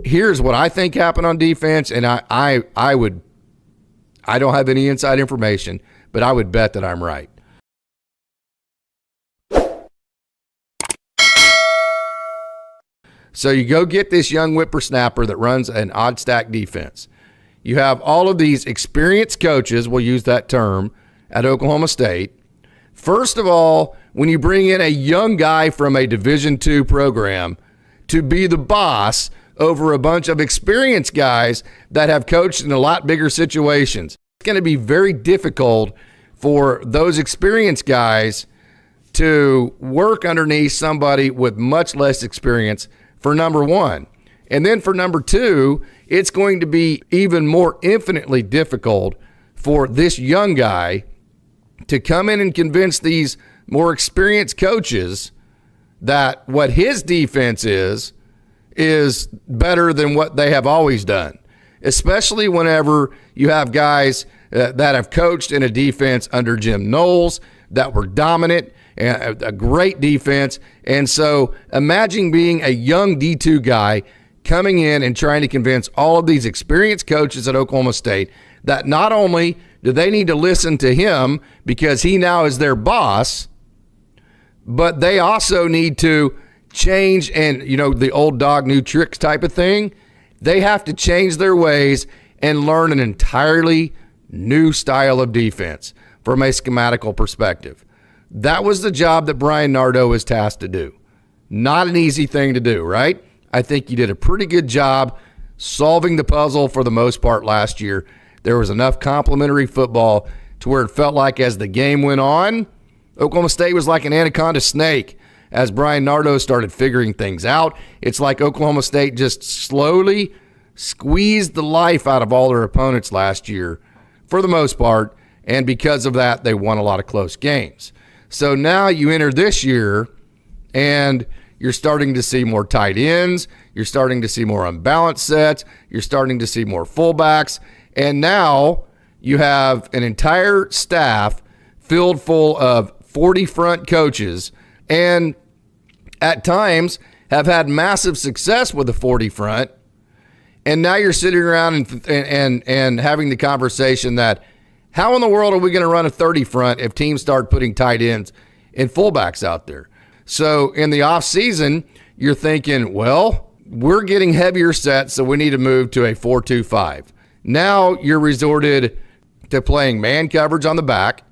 here's what I think happened on defense, and I don't have any inside information, but I would bet that I'm right. So you go get this young whippersnapper that runs an odd stack defense. You have all of these experienced coaches, we'll use that term, at Oklahoma State. First of all, when you bring in a young guy from a Division II program to be the boss over a bunch of experienced guys that have coached in a lot bigger situations, it's going to be very difficult for those experienced guys to work underneath somebody with much less experience, for number one. And then for number two, it's going to be even more infinitely difficult for this young guy to come in and convince these more experienced coaches that what his defense is better than what they have always done, especially whenever you have guys that have coached in a defense under Jim Knowles that were dominant, and a great defense. And so imagine being a young D2 guy coming in and trying to convince all of these experienced coaches at Oklahoma State that not only do they need to listen to him because he now is their boss, but they also need to change, and the old dog new tricks type of thing. They have to change their ways and learn an entirely new style of defense from a schematical perspective. That was the job that Brian Nardo was tasked to do. Not an easy thing to do, right? I think he did a pretty good job solving the puzzle for the most part last year. There was enough complementary football to where it felt like as the game went on, Oklahoma State was like an anaconda snake as Brian Nardo started figuring things out. It's like Oklahoma State just slowly squeezed the life out of all their opponents last year for the most part, and because of that, they won a lot of close games. So now you enter this year, and you're starting to see more tight ends. You're starting to see more unbalanced sets. You're starting to see more fullbacks. And now you have an entire staff filled full of 40 front coaches, and at times have had massive success with the 40 front. And now you're sitting around and having the conversation that, how in the world are we going to run a 30 front if teams start putting tight ends and fullbacks out there? So in the offseason, you're thinking, well, we're getting heavier sets, so we need to move to a 4-2-5. Now you're resorted to playing man coverage on the back,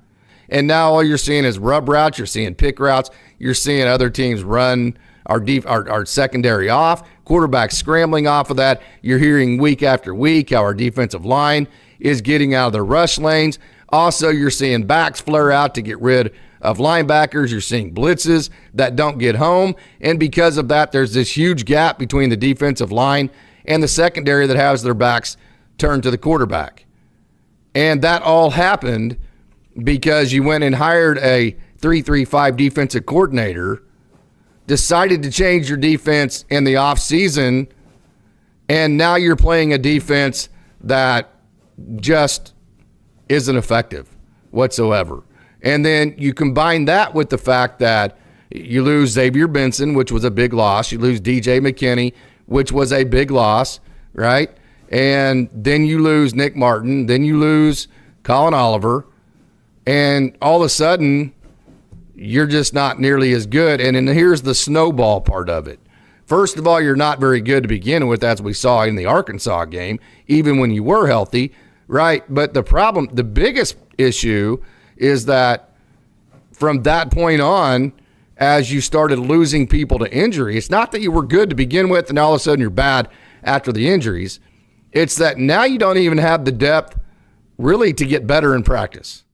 and now all you're seeing is rub routes, you're seeing pick routes, you're seeing other teams run our secondary off, quarterbacks scrambling off of that. You're hearing week after week how our defensive line is getting out of the rush lanes. Also, you're seeing backs flare out to get rid of linebackers. You're seeing blitzes that don't get home. And because of that, there's this huge gap between the defensive line and the secondary that has their backs turned to the quarterback. And that all happened because you went and hired a 3-3-5 defensive coordinator, decided to change your defense in the offseason, and now you're playing a defense that just isn't effective whatsoever. And then you combine that with the fact that you lose Xavier Benson, which was a big loss. You lose DJ McKinney, which was a big loss, right? And then you lose Nick Martin. Then you lose Colin Oliver. And all of a sudden, you're just not nearly as good. And then here's the snowball part of it. First of all, you're not very good to begin with, as we saw in the Arkansas game, even when you were healthy, right? But the biggest issue is that from that point on, as you started losing people to injury, it's not that you were good to begin with and all of a sudden you're bad after the injuries. It's that now you don't even have the depth really to get better in practice.